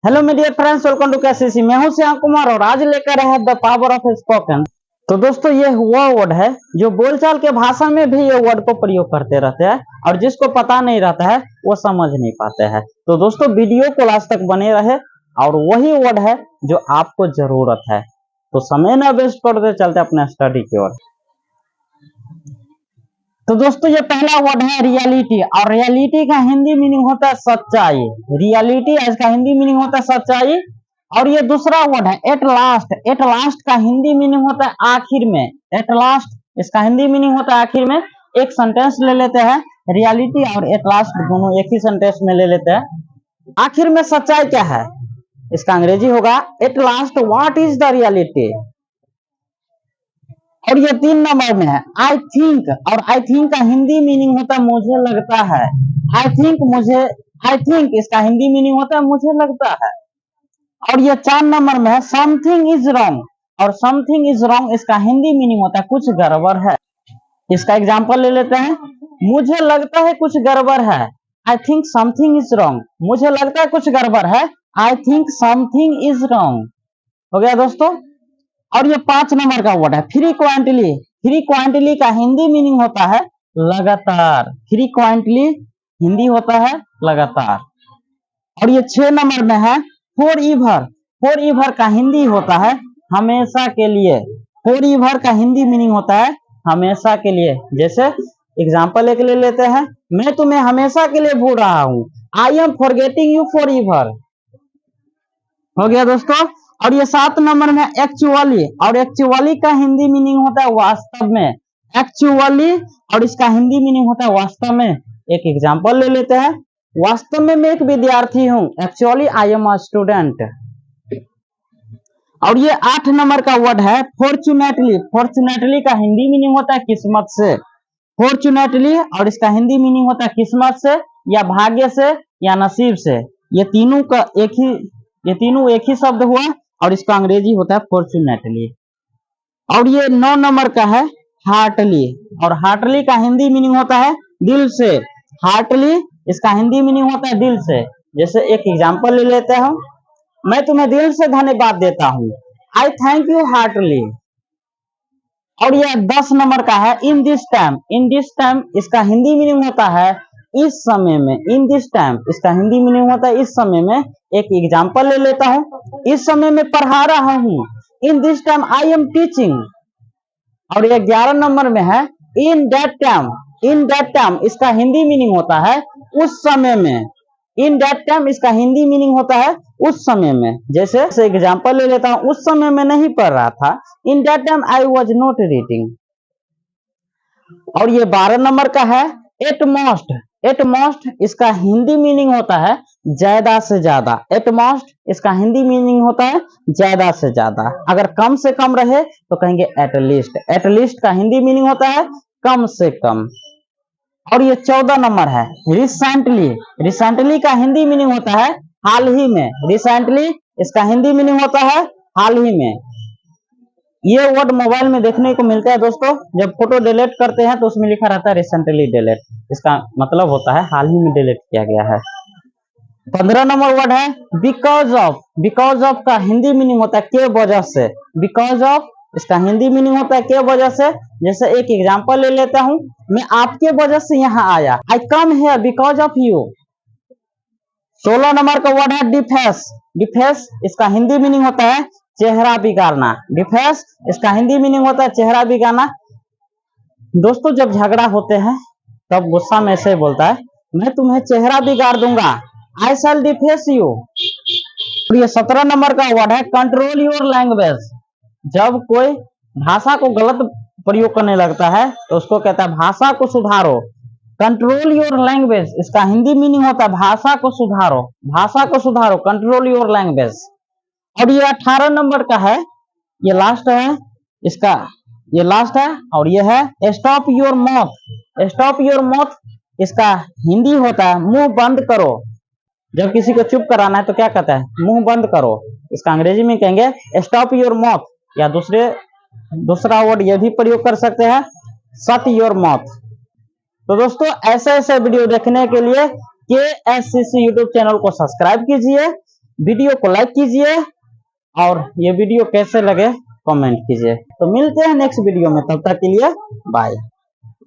Hello मेरे dear friends, welcome to KCC. मैं हूं श्याम कुमार और आज लेकर आए हैं द पावर ऑफ स्पोकन। तो दोस्तों, ये हुआ वर्ड है जो बोलचाल के भाषा में भी ये वर्ड को प्रयोग करते रहते हैं और जिसको पता नहीं रहता है वो समझ नहीं पाते हैं। तो दोस्तों, वीडियो को लास्ट तक बने रहे और वही वर्ड है जो आपको जरूरत है। तो समय ना वेस्ट करते चलते अपने स्टडी की ओर। तो दोस्तों, ये पहला वर्ड है रियलिटी, और रियलिटी का हिंदी मीनिंग होता है सच्चाई। रियलिटी इसका हिंदी मीनिंग होता है सच्चाई। और ये दूसरा वर्ड है एट लास्ट। एट लास्ट का हिंदी मीनिंग होता है आखिर में। एट लास्ट इसका हिंदी मीनिंग होता है आखिर में। एक सेंटेंस ले लेते हैं, रियलिटी और एट लास्ट दोनों एक ही सेंटेंस में ले लेते हैं। आखिर में सच्चाई क्या है, इसका अंग्रेजी होगा at last what is the reality. और ये 3 नंबर में है आई थिंक, और आई थिंक का हिंदी मीनिंग होता है मुझे लगता है। आई थिंक इसका हिंदी मीनिंग होता है मुझे लगता है। और ये 4 नंबर में है समथिंग इज रॉन्ग, और समथिंग इज रॉन्ग इसका हिंदी मीनिंग होता है कुछ गड़बड़ है। इसका एग्जांपल ले लेते हैं, मुझे लगता है कुछ गड़बड़ है। I think something is wrong, मुझे लगता है कुछ गड़बड़ है। I think something is wrong. हो गया दोस्तों। और ये 5 नंबर का वर्ड है फ्रीक्वेंटली। फ्रीक्वेंटली का हिंदी मीनिंग होता है लगातार। फ्रीक्वेंटली हिंदी होता है लगातार। और ये 6 नंबर में है फॉर एवर। फॉर एवर का हिंदी होता है हमेशा के लिए। फॉर एवर का हिंदी मीनिंग होता है हमेशा के लिए। जैसे एग्जाम्पल एक ले लेते हैं, मैं तुम्हें हमेशा के लिए भूल रहा हूँ। I am forgetting you for ever. हो गया दोस्तों। और ये 7 नंबर में एक्चुअली, और एक्चुअली का हिंदी मीनिंग होता है वास्तव में। एक्चुअली और इसका हिंदी मीनिंग होता है वास्तव में। एक एग्जांपल ले लेते हैं, वास्तव में मैं एक विद्यार्थी हूं। Actually I am a student. और ये 8 नंबर का वर्ड है फॉर्चुनेटली। फॉर्चुनेटली का हिंदी मीनिंग होता है किस्मत से। फॉर्चुनेटली और इसका हिंदी मीनिंग होता है किस्मत से या भाग्य से या नसीब से। ये तीनों एक ही शब्द हुआ और इसका अंग्रेजी होता है फॉर्चुनेटली। और ये 9 नंबर का है हार्टली, और हार्टली का हिंदी मीनिंग होता है दिल से। हार्टली इसका हिंदी मीनिंग होता है दिल से। जैसे एक एग्जांपल ले लेते हैं, मैं तुम्हें दिल से धन्यवाद देता हूँ। I thank you heartly. और यह 10 नंबर का है in this time. In this time इसका हिंदी मीनिंग होता है इस समय में। इन दिस टाइम इसका हिंदी मीनिंग होता है इस समय में। एक एग्जांपल ले लेता हूं, इस समय में पढ़ा रहा हूं। इन this time I am teaching. और ये 11 नंबर में है in that time. In that time इसका हिंदी मीनिंग होता है उस समय में। इन दैट टाइम इसका हिंदी मीनिंग होता है उस समय में। जैसे एग्जांपल ले लेता हूं, उस समय में नहीं पढ़ रहा था। In that time I was not reading. और ये 12 नंबर का है एट मोस्ट। एट मोस्ट इसका हिंदी मीनिंग होता है ज्यादा से ज्यादा। एट मोस्ट इसका हिंदी मीनिंग होता है ज्यादा से ज्यादा। अगर कम से कम रहे तो कहेंगे एट लीस्ट। एट लीस्ट का हिंदी मीनिंग होता है कम से कम। और ये 14 नंबर है रिसेंटली। रिसेंटली का हिंदी मीनिंग होता है हाल ही में। रिसेंटली इसका हिंदी मीनिंग होता है हाल ही में। ये वर्ड मोबाइल में देखने को मिलता है दोस्तों। जब फोटो डिलीट करते हैं तो उसमें लिखा रहता है रिसेंटली डिलीट। इसका मतलब होता है हाल ही में डिलीट किया गया है। 15 नंबर वर्ड है बिकॉज ऑफ। बिकॉज ऑफ का हिंदी मीनिंग होता है के वजह से। बिकॉज ऑफ इसका हिंदी मीनिंग होता है के वजह से। जैसे एक एग्जांपल ले लेता हूं, मैं आपके वजह से यहाँ आया। I come here because of you. 16 नंबर का वर्ड है डिफेस। डिफेस इसका हिंदी मीनिंग होता है चेहरा बिगाड़ना। डिफेस इसका हिंदी मीनिंग होता है चेहरा बिगाड़ना। दोस्तों, जब झगड़ा होते हैं तब गुस्सा में से बोलता है मैं तुम्हें चेहरा बिगाड़ दूंगा। आई शैल डिफेस यू। और ये 17 नंबर का वर्ड है कंट्रोल योर लैंग्वेज। जब कोई भाषा को गलत प्रयोग करने लगता है तो उसको कहता है भाषा को सुधारो। कंट्रोल योर लैंग्वेज इसका हिंदी मीनिंग होता है भाषा को सुधारो। भाषा को सुधारो, कंट्रोल योर लैंग्वेज। और ये 18 नंबर का है, ये लास्ट है इसका, ये लास्ट है। और ये है stop your mouth. Stop your mouth इसका हिंदी होता है मुंह बंद करो। जब किसी को चुप कराना है तो क्या कहता है मुंह बंद करो। इसका अंग्रेजी में कहेंगे स्टॉप योर माउथ, या दूसरा वर्ड ये भी प्रयोग कर सकते हैं शट योर माउथ। तो दोस्तों, ऐसे ऐसे वीडियो देखने के लिए KSCC यूट्यूब चैनल को सब्सक्राइब कीजिए वीडियो को लाइक कीजिए और ये वीडियो कैसे लगे कमेंट कीजिए। तो मिलते हैं नेक्स्ट वीडियो में, तब तक के लिए बाय।